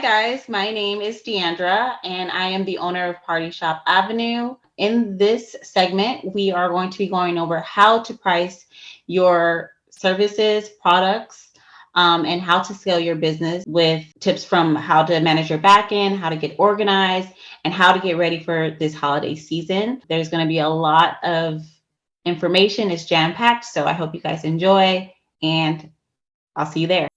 guys, my name is DeAndra and I am the owner of Party Shop Avenue. In this segment, we are going to be going over how to price your services, products, and how to scale your business with tips from how to manage your back end, how to get organized, and how to get ready for this holiday season. There's going to be a lot of information, it's jam packed, so I hope you guys enjoy, and I'll see you there.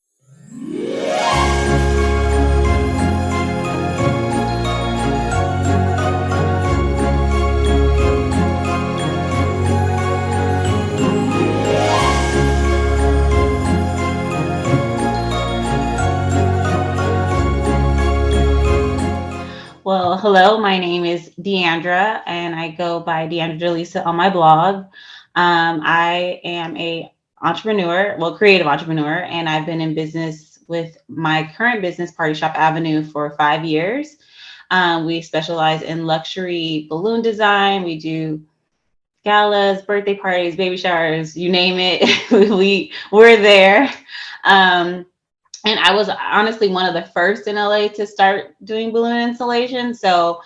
Well, hello, my name is DeAndra, and I go by DeAndra Jalisa on my blog. I am a entrepreneur, well, creative entrepreneur, and I've been in business with my current business, Party Shop Avenue, for 5 years. We specialize in luxury balloon design. We do galas, birthday parties, baby showers, you name it. we're there. Um, and I was honestly one of the first in LA to start doing balloon installation. So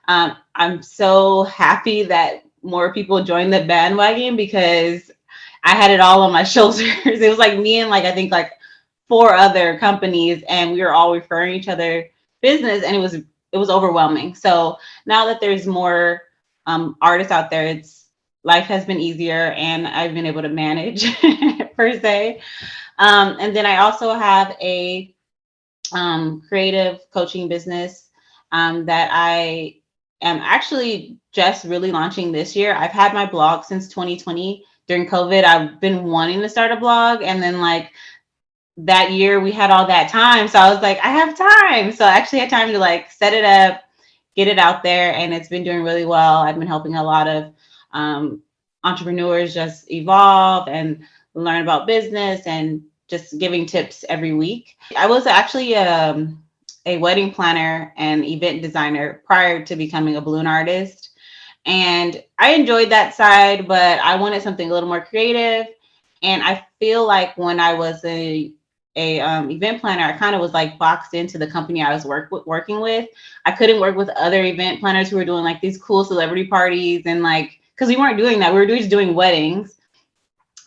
I'm so happy that more people joined the bandwagon because I had it all on my shoulders. It was like me and I think four other companies, and we were all referring each other business, and it was overwhelming. So now that there's more artists out there, it's life has been easier, and I've been able to manage per se. And then I also have a creative coaching business that I am actually just really launching this year. I've had my blog since 2020. During COVID, I've been wanting to start a blog. And then that year we had all that time. So I was like, I have time. So I actually had time to set it up, get it out there. And it's been doing really well. I've been helping a lot of entrepreneurs just evolve and learn about business and just giving tips every week. I was actually a wedding planner and event designer prior to becoming a balloon artist. And I enjoyed that side, but I wanted something a little more creative. And I feel like when I was a event planner, I kind of was boxed into the company I was working with. I couldn't work with other event planners who were doing these cool celebrity parties and because we weren't doing that. We were just doing weddings.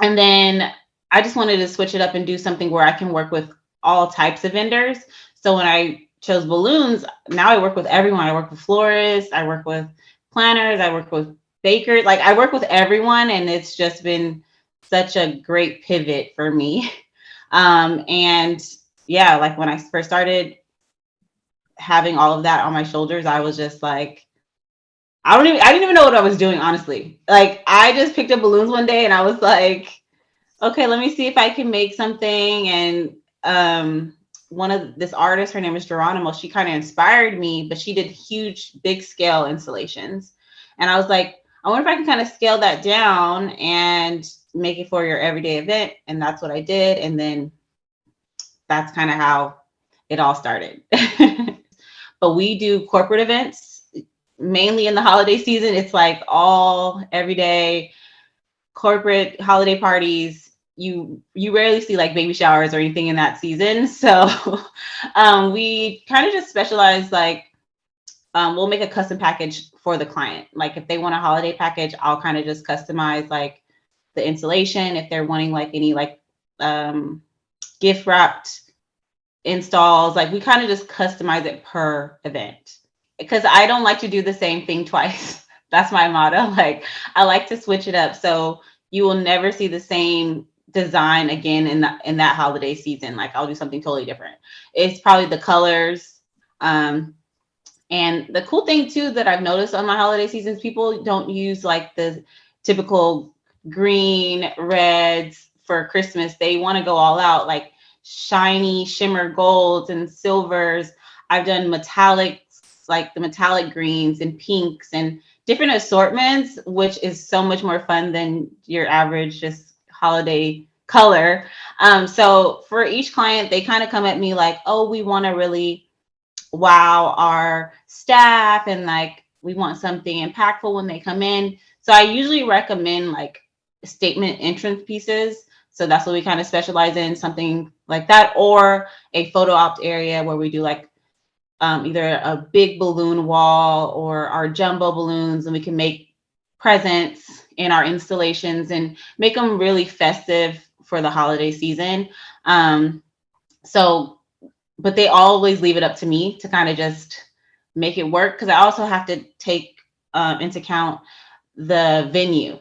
And then I just wanted to switch it up and do something where I can work with all types of vendors. So when I chose balloons, now I work with everyone. I work with florists, I work with planners, I work with bakers. I work with everyone, and it's just been such a great pivot for me. And yeah, when I first started having all of that on my shoulders, I was just I didn't even know what I was doing, honestly. I just picked up balloons one day and I was like, okay, let me see if I can make something. And one of this artist, her name is Geronimo, she kind of inspired me, but she did huge, big scale installations. And I was like, I wonder if I can kind of scale that down and make it for your everyday event. And that's what I did. And then that's kind of how it all started. But we do corporate events, mainly in the holiday season. It's all everyday corporate holiday parties. You rarely see baby showers or anything in that season. So we kind of just specialize we'll make a custom package for the client. If they want a holiday package, I'll kind of just customize the installation. If they're wanting any gift wrapped installs, we kind of just customize it per event because I don't like to do the same thing twice. That's my motto. I like to switch it up. So you will never see the same design again in that holiday season. I'll do something totally different. It's probably the colors. And the cool thing too that I've noticed on my holiday seasons, people don't use the typical green, reds for Christmas. They want to go all out, shiny shimmer golds and silvers. I've done metallics, the metallic greens and pinks and different assortments, which is so much more fun than your average just holiday color. So for each client, they kind of come at me oh, we want to really wow our staff and we want something impactful when they come in. So I usually recommend statement entrance pieces. So that's what we kind of specialize in, something like that, or a photo opt area where we do either a big balloon wall or our jumbo balloons, and we can make presents in our installations and make them really festive for the holiday season. Um, so, but they always leave it up to me to kind of just make it work, because I also have to take into account the venue,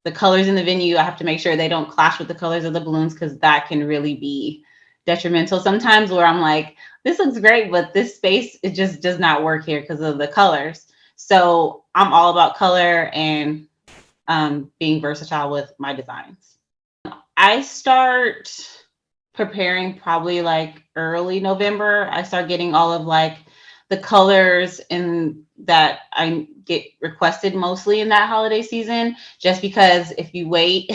the colors in the venue. I have to make sure they don't clash with the colors of the balloons, because that can really be detrimental sometimes, where I'm like, this looks great, but this space, it just does not work here because of the colors. So I'm all about color and being versatile with my designs. I start preparing probably like early November. I start getting all of like the colors and that I get requested mostly in that holiday season, just because if you wait,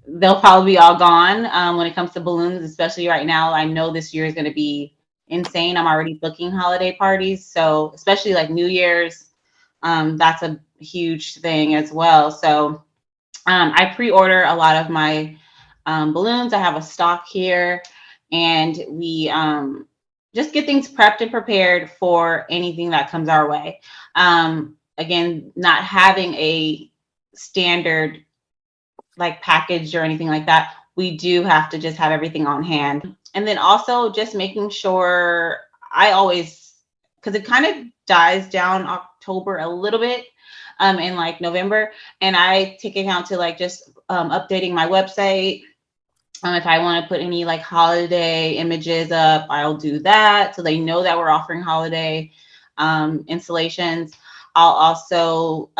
they'll probably be all gone when it comes to balloons, especially right now. I know this year is going to be insane. I'm already booking holiday parties. So, especially like New Year's, that's a huge thing as well. So, I pre-order a lot of my balloons. I have a stock here, and we just get things prepped and prepared for anything that comes our way. Again, not having a standard like package or anything like that, we do have to just have everything on hand. And then also just making sure I always, because it kind of dies down October a little bit, in like November, and I take account to like just updating my website. If I want to put any like holiday images up, I'll do that so they know that we're offering holiday installations. I'll also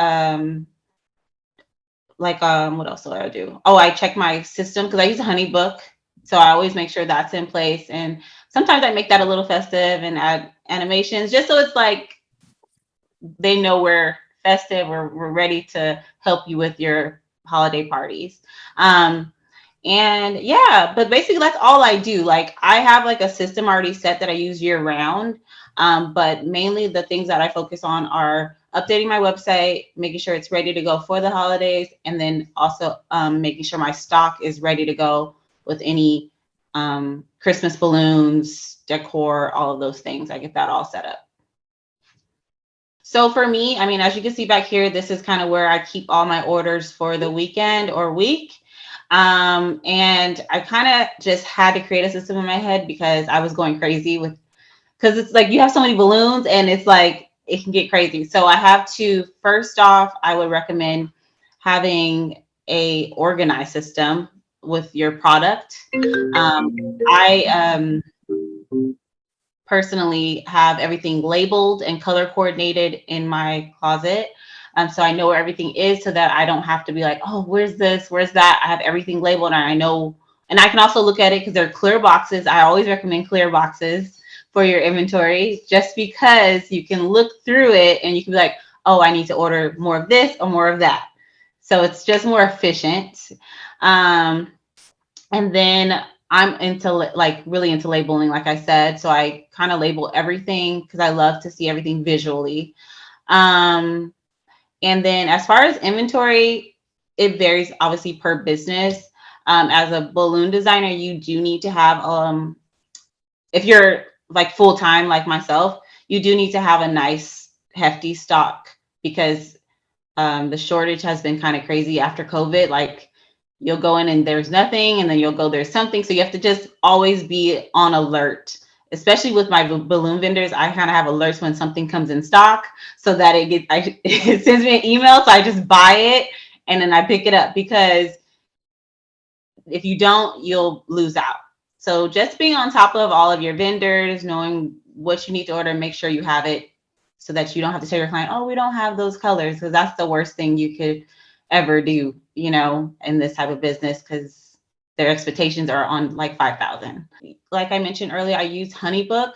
what else do I do? Oh, I check my system because I use a HoneyBook, so I always make sure that's in place. And sometimes I make that a little festive and add animations, just so it's like they know we're festive or we're ready to help you with your holiday parties. And yeah, but basically that's all I do. Like I have like a system already set that I use year round. But mainly the things that I focus on are updating my website, making sure it's ready to go for the holidays, and then also making sure my stock is ready to go with any Christmas balloons, decor, all of those things. I get that all set up. So for me, I mean, as you can see back here, this is kind of where I keep all my orders for the weekend or week. And I kind of just had to create a system in my head because I was going crazy with, because it's like you have so many balloons and it's like it can get crazy. So I have to, first off, I would recommend having a organized system with your product. I personally have everything labeled and color coordinated in my closet. So I know where everything is so that I don't have to be like, oh, where's this? Where's that? I have everything labeled and I know, and I can also look at it because they're clear boxes. I always recommend clear boxes for your inventory, just because you can look through it and you can be like, oh, I need to order more of this or more of that. So it's just more efficient. Um, and then I'm into like really into labeling, like I said. So I kind of label everything because I love to see everything visually. Um, and then as far as inventory, it varies obviously per business. As a balloon designer, you do need to have, if you're like full time like myself, you do need to have a nice hefty stock, because the shortage has been kind of crazy after COVID. Like you'll go in and there's nothing, and then you'll go there's something. So you have to just always be on alert. Especially with my balloon vendors, I kind of have alerts when something comes in stock, so that it sends me an email, so I just buy it and then I pick it up, because if you don't, you'll lose out. So just being on top of all of your vendors, knowing what you need to order, make sure you have it so that you don't have to tell your client, oh, we don't have those colors, because that's the worst thing you could ever do, in this type of business, because their expectations are on like 5,000. Like I mentioned earlier, I use HoneyBook.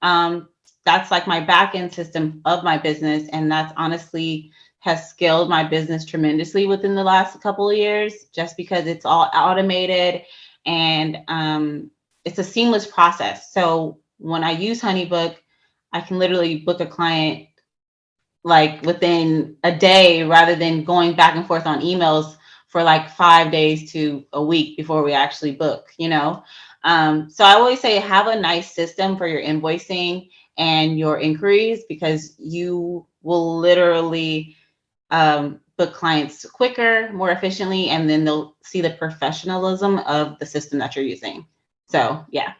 That's like my back end system of my business, and that's honestly has scaled my business tremendously within the last couple of years, just because it's all automated and it's a seamless process. So when I use HoneyBook, I can literally book a client like within a day, rather than going back and forth on emails for like 5 days to a week before we actually book. So I always say have a nice system for your invoicing and your inquiries, because you will literally book clients quicker, more efficiently, and then they'll see the professionalism of the system that you're using. So yeah.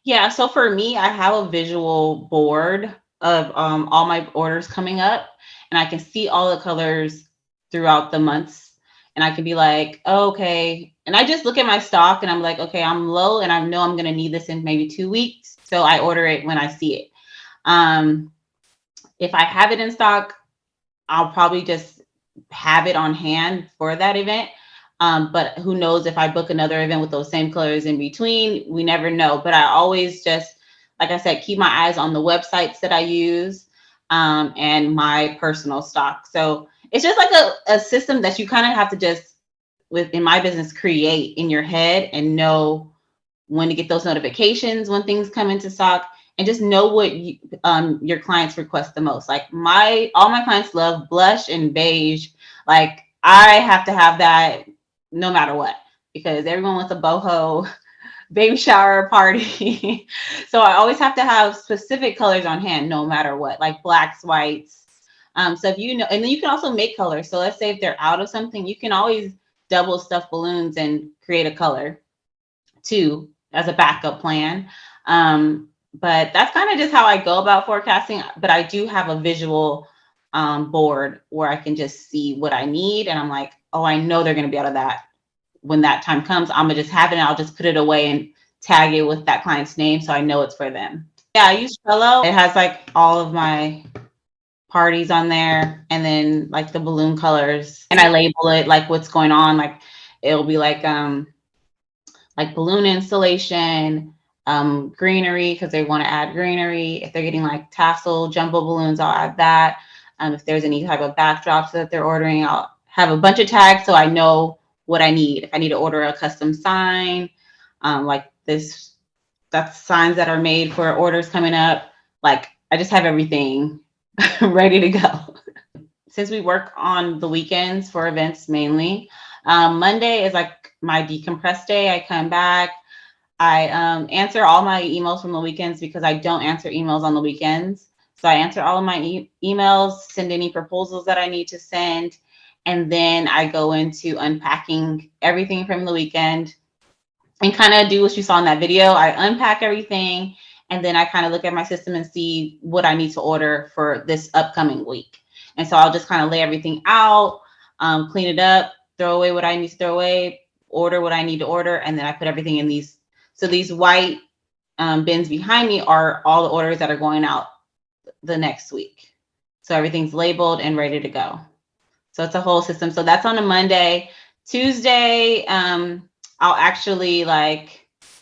Yeah, so for me, I have a visual board of all my orders coming up, and I can see all the colors throughout the months. And I can be like, oh, okay. And I just look at my stock and I'm like, okay, I'm low and I know I'm going to need this in maybe 2 weeks. So I order it when I see it. Um, if I have it in stock, I'll probably just have it on hand for that event. But who knows, if I book another event with those same colors in between, we never know. But I always just, like I said, keep my eyes on the websites that I use, and my personal stock. So it's just like a system that you kind of have to just, within my business, create in your head and know when to get those notifications when things come into stock, and just know what your clients request the most. Like all my clients love blush and beige. Like I have to have that no matter what, because everyone wants a boho baby shower party. So I always have to have specific colors on hand no matter what, like blacks, whites. So if you know, and then you can also make colors. So let's say if they're out of something, you can always double stuff balloons and create a color too as a backup plan. But that's kind of just how I go about forecasting. But I do have a visual board where I can just see what I need. And I'm like, oh, I know they're going to be out of that. When that time comes, I'm going to just have it and I'll just put it away and tag it with that client's name so I know it's for them. Yeah, I use Trello. It has like all of my parties on there, and then like the balloon colors. And I label it like what's going on. Like it'll be like balloon installation, greenery, because they want to add greenery. If they're getting like tassel jumbo balloons, I'll add that. If there's any type of backdrops that they're ordering, I'll have a bunch of tags so I know what I need. If I need to order a custom sign, like this, that's signs that are made for orders coming up. Like I just have everything ready to go. Since we work on the weekends for events mainly, Monday is like my decompress day. I come back, I answer all my emails from the weekends because I don't answer emails on the weekends. So I answer all of my emails, send any proposals that I need to send, and then I go into unpacking everything from the weekend and kind of do what you saw in that video. I unpack everything, and then I kind of look at my system and see what I need to order for this upcoming week. And so I'll just kind of lay everything out, clean it up, throw away what I need to throw away, order what I need to order, and then I put everything in these. So these white bins behind me are all the orders that are going out the next week. So everything's labeled and ready to go. So it's a whole system. So that's on a Monday. Tuesday, I'll actually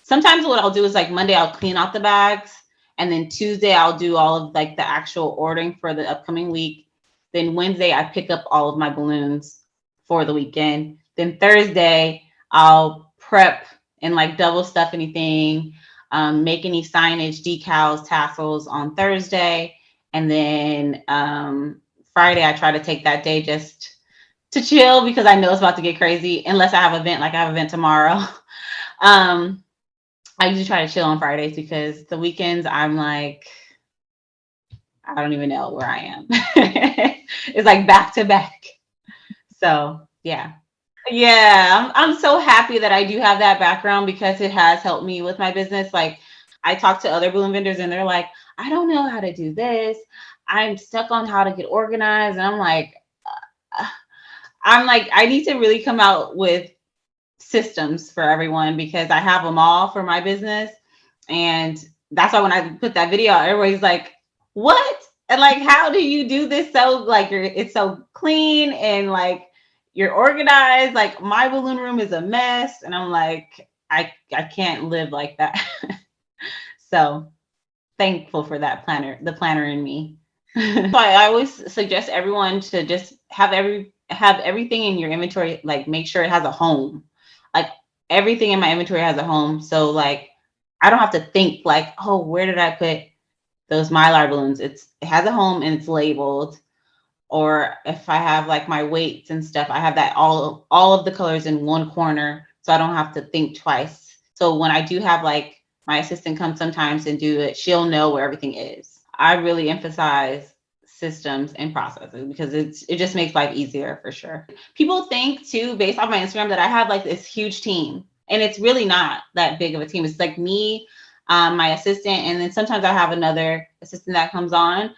sometimes what I'll do is like Monday, I'll clean out the bags. And then Tuesday, I'll do all of like the actual ordering for the upcoming week. Then Wednesday, I pick up all of my balloons for the weekend. Then Thursday, I'll prep and like double stuff anything, make any signage, decals, tassels on Thursday. And then Friday, I try to take that day just to chill because I know it's about to get crazy unless I have an event, like I have an event tomorrow. I usually try to chill on Fridays because the weekends I'm like, I don't even know where I am. It's like back to back. So yeah. Yeah, I'm so happy that I do have that background because it has helped me with my business. Like I talk to other balloon vendors and they're like, I don't know how to do this. I'm stuck on how to get organized. And I need to really come out with systems for everyone because I have them all for my business. And that's why when I put that video out, everybody's like, what? And like, how do you do this? So like it's so clean and like you're organized. Like my balloon room is a mess. And I'm like, I can't live like that. So thankful for that planner, the planner in me. So I always suggest everyone to just have everything in your inventory, like make sure it has a home. Like everything in my inventory has a home. So like I don't have to think like, oh, where did I put those Mylar balloons? It has a home and it's labeled. Or if I have like my weights and stuff, I have that all of the colors in one corner. So I don't have to think twice. So when I do have like my assistant come sometimes and do it, she'll know where everything is. I really emphasize systems and processes because it just makes life easier for sure. People think too, based off my Instagram, that I have like this huge team, and it's really not that big of a team. It's like me, my assistant, and then sometimes I have another assistant that comes on.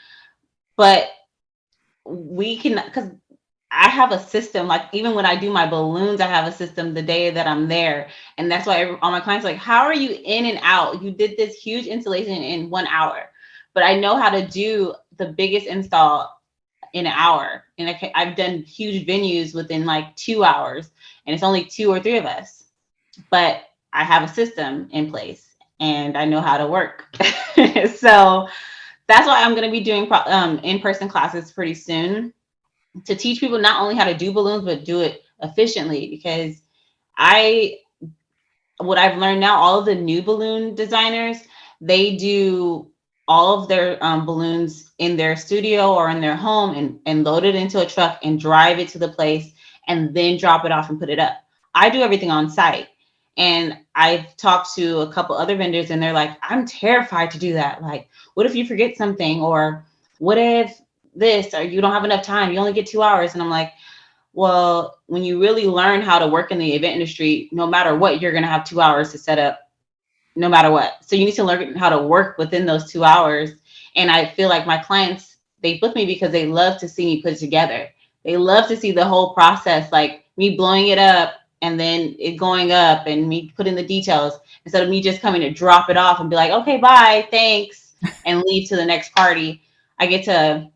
But we can, because I have a system. Like even when I do my balloons, I have a system the day that I'm there, and that's why all my clients are like, "How are you in and out? You did this huge installation in 1 hour." But I know how to do the biggest install in an hour, and I've done huge venues within like 2 hours, and it's only two or three of us. But I have a system in place, and I know how to work. So that's why I'm going to be doing in-person classes pretty soon to teach people not only how to do balloons, but do it efficiently. Because what I've learned now, all of the new balloon designers, they do all of their balloons in their studio or in their home and load it into a truck and drive it to the place and then drop it off and put it up. I do everything on site. And I've talked to a couple other vendors and they're like, I'm terrified to do that. Like, what if you forget something? Or what if this, or you don't have enough time? You only get 2 hours. And I'm like, well, when you really learn how to work in the event industry, no matter what, you're going to have 2 hours to set up, no matter what. So you need to learn how to work within those 2 hours. And I feel like my clients, they book me because they love to see me put it together. They love to see the whole process, like me blowing it up and then it going up and me putting the details instead of me just coming to drop it off and be like, okay, bye, thanks, and leave to the next party. I get to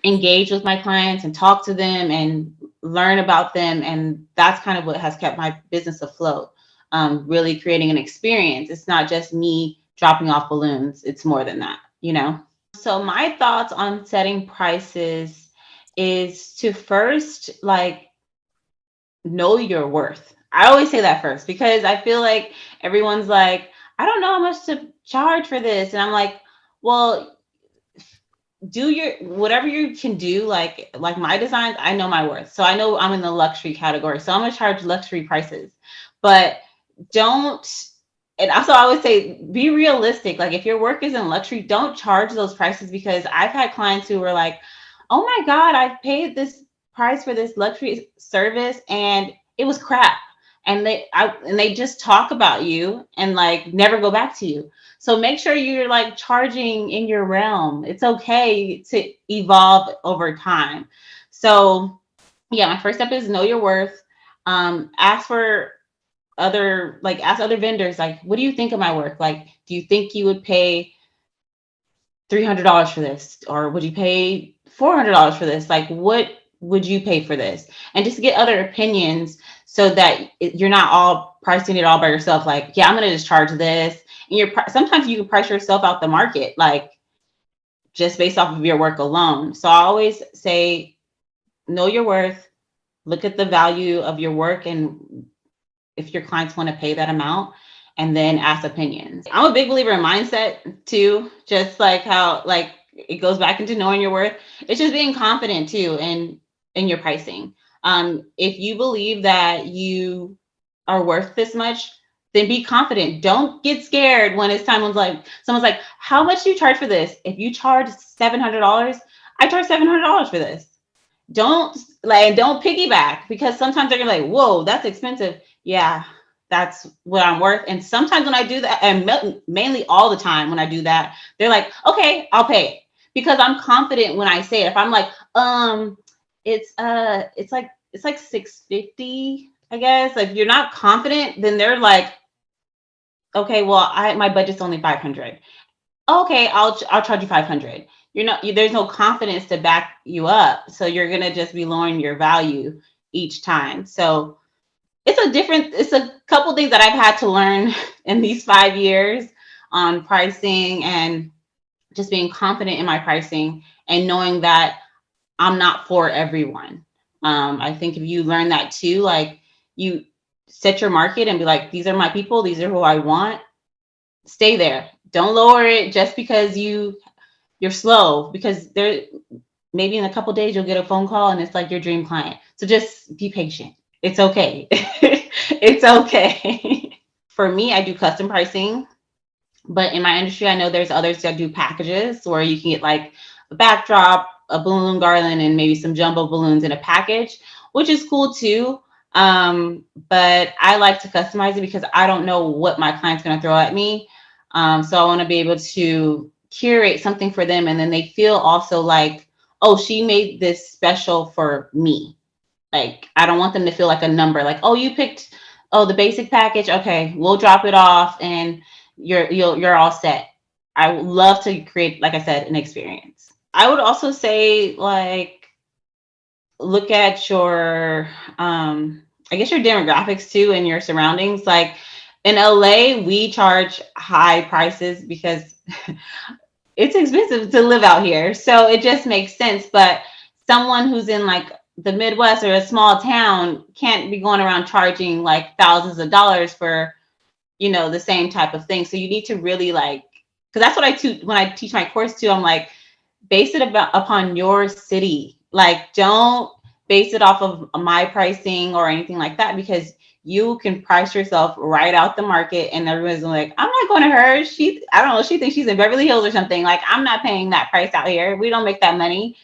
engage with my clients and talk to them and learn about them. And that's kind of what has kept my business afloat. Really creating an experience. It's not just me dropping off balloons. It's more than that, you know? So my thoughts on setting prices is to first like know your worth. I always say that first because I feel like everyone's like, I don't know how much to charge for this. And I'm like, well, do your whatever you can do, like my designs, I know my worth. So I know I'm in the luxury category. So I'm gonna charge luxury prices. But don't, and also I would say be realistic. Like if your work is in luxury, don't charge those prices because I've had clients who were like, oh my God, I've paid this price for this luxury service and it was crap. And they just talk about you and like never go back to you. So make sure you're like charging in your realm. It's okay to evolve over time. So yeah, my first step is know your worth. Ask other vendors, like, what do you think of my work? Like, do you think you would pay $300 for this? Or would you pay $400 for this? Like, what would you pay for this? And just get other opinions so that you're not all pricing it all by yourself. Like, yeah, I'm going to just charge this. And sometimes you can price yourself out the market, like just based off of your work alone. So I always say, know your worth, look at the value of your work and if your clients want to pay that amount, and then ask opinions. I'm a big believer in mindset too, just like how like it goes back into knowing your worth. It's just being confident too in your pricing. If you believe that you are worth this much, then be confident. Don't get scared when it's time. Someone's like, how much do you charge for this? If you charge $700, I charge $700 for this. Don't piggyback because sometimes they're gonna be like, whoa, that's expensive. Yeah, that's what I'm worth. And sometimes when I do that, and mainly all the time when I do that, they're like, okay, I'll pay because I'm confident when I say it. If I'm like, it's like 650, I guess. Like, if you're not confident, then they're like, okay, well, my budget's only 500. Okay, I'll charge you 500. There's no confidence to back you up, so you're gonna just be lowering your value each time. So it's a couple things that I've had to learn in these 5 years on pricing and just being confident in my pricing and knowing that I'm not for everyone. I think if you learn that too, like you set your market and be like, these are my people, these are who I want, stay there. Don't lower it just because you're slow, because maybe in a couple days you'll get a phone call and it's like your dream client. So just be patient. It's okay. It's okay. for me, I do custom pricing. But in my industry, I know there's others that do packages where you can get like a backdrop, a balloon garland, and maybe some jumbo balloons in a package, which is cool too. But I like to customize it because I don't know what my client's going to throw at me. So I want to be able to curate something for them, and then they feel also like, oh, she made this special for me. Like, I don't want them to feel like a number, like, oh, you picked, oh, the basic package. Okay, we'll drop it off and you're all set. I would love to create, like I said, an experience. I would also say, like, look at your I guess your demographics too and your surroundings. Like in LA, we charge high prices because it's expensive to live out here. So it just makes sense. But someone who's in like the Midwest or a small town can't be going around charging like thousands of dollars for, the same type of thing. So you need to really like, because that's what when I teach my course too, I'm like, base it upon your city. Like, don't base it off of my pricing or anything like that, because you can price yourself right out the market and everyone's like, I'm not going to her. I don't know, she thinks she's in Beverly Hills or something. Like, I'm not paying that price out here. We don't make that money.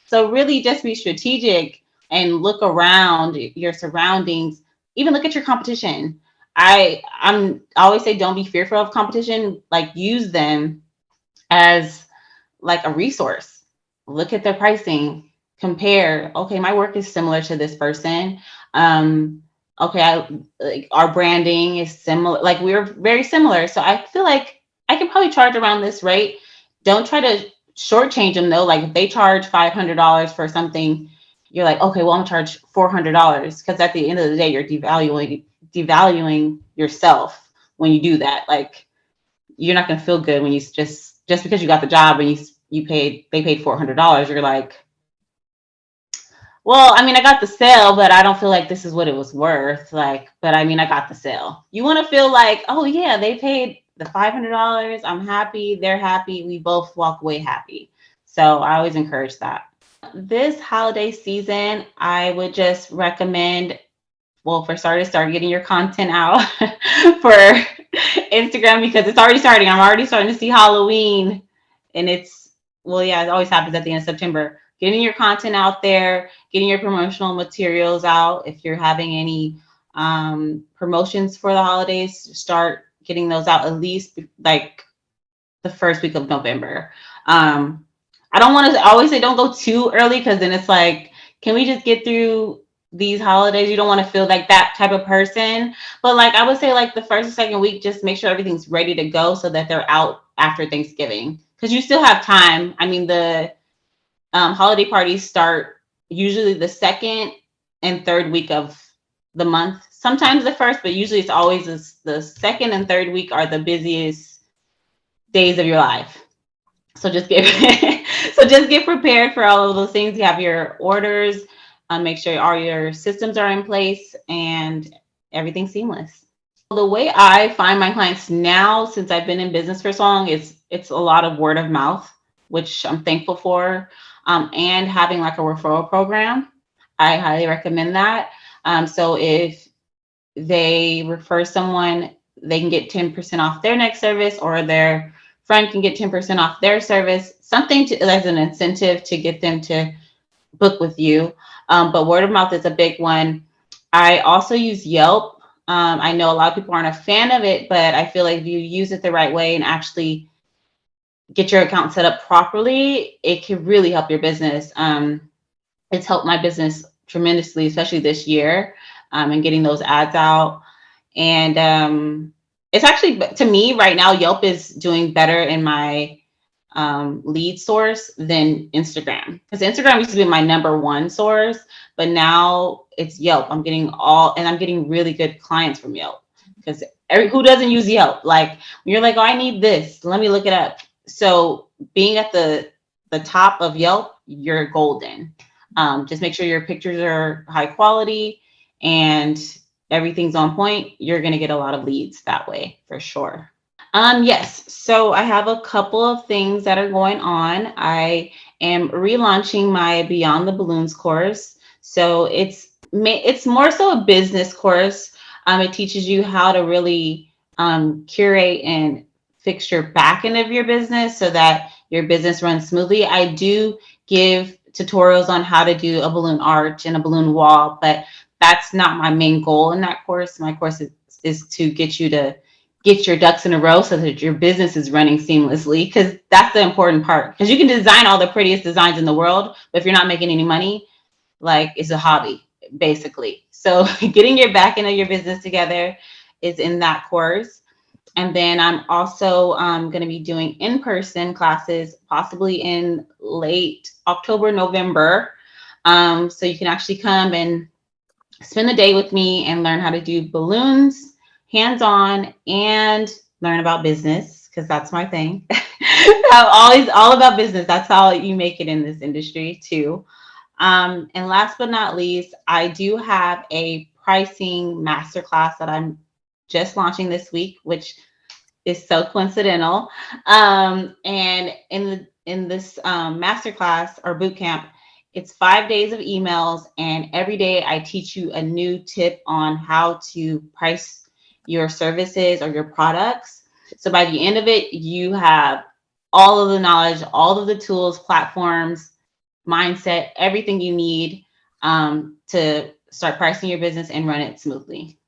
So really just be strategic and look around your surroundings. Even look at your competition. I always say don't be fearful of competition. Like, use them as like a resource. Look at their pricing, compare. Okay, my work is similar to this person. Okay, like our branding is similar. Like, we're very similar. So I feel like I can probably charge around this rate. Don't try to shortchange them though. Like if they charge $500 for something, you're like, okay, well, I'm gonna charge $400, because at the end of the day, you're devaluing yourself when you do that. Like, you're not gonna feel good when you just because you got the job and they paid $400. You're like, well, I mean, I got the sale, but I don't feel like this is what it was worth. Like, but I mean, I got the sale. You want to feel like, oh yeah, they paid the $500. I'm happy. They're happy. We both walk away happy. So I always encourage that. This holiday season, I would just recommend, well, for starters, start getting your content out for Instagram, because it's already starting. I'm already starting to see Halloween, and well, yeah, it always happens at the end of September. Getting your content out there, getting your promotional materials out. If you're having any promotions for the holidays, start getting those out at least like the first week of November. I don't want to always say don't go too early, because then it's like, can we just get through these holidays? You don't want to feel like that type of person. But like, I would say like the first or second week, just make sure everything's ready to go so that they're out after Thanksgiving, because you still have time. I mean, the holiday parties start usually the second and third week of the month. Sometimes the first, but usually it's always the second and third week are the busiest days of your life. So just get prepared for all of those things. You have your orders. Make sure all your systems are in place and everything's seamless. The way I find my clients now, since I've been in business for so long, it's a lot of word of mouth, which I'm thankful for, and having like a referral program. I highly recommend that. So if they refer someone, they can get 10% off their next service, or their friend can get 10% off their service, something as an incentive to get them to book with you. But word of mouth is a big one. I also use Yelp. I know a lot of people aren't a fan of it, but I feel like if you use it the right way and actually get your account set up properly, it can really help your business. It's helped my business tremendously, especially this year, and getting those ads out. And it's actually, to me right now, Yelp is doing better in my lead source than Instagram, because Instagram used to be my number one source, but now it's Yelp. I'm getting really good clients from Yelp, because who doesn't use Yelp? Like, when you're like, oh, I need this, let me look it up. So being at the top of Yelp, you're golden. Just make sure your pictures are high quality and everything's on point. You're going to get a lot of leads that way for sure. Yes, so I have a couple of things that are going on. I am relaunching my Beyond the Balloons course. So it's more so a business course. It teaches you how to really curate and fix your back end of your business so that your business runs smoothly. I do give tutorials on how to do a balloon arch and a balloon wall, but that's not my main goal in that course. My course is to get you to get your ducks in a row so that your business is running seamlessly, because that's the important part. Because you can design all the prettiest designs in the world, but if you're not making any money, like, it's a hobby basically. So getting your back end of your business together is in that course. And then I'm also going to be doing in-person classes, possibly in late October, November. So you can actually come and spend the day with me and learn how to do balloons hands-on and learn about business, because that's my thing. I'm always all about business. That's how you make it in this industry too. And last but not least, I do have a pricing masterclass that I'm just launching this week, which is so coincidental. And in this masterclass or boot camp, it's 5 days of emails, and every day I teach you a new tip on how to price your services or your products. So by the end of it, you have all of the knowledge, all of the tools, platforms, mindset, everything you need to start pricing your business and run it smoothly.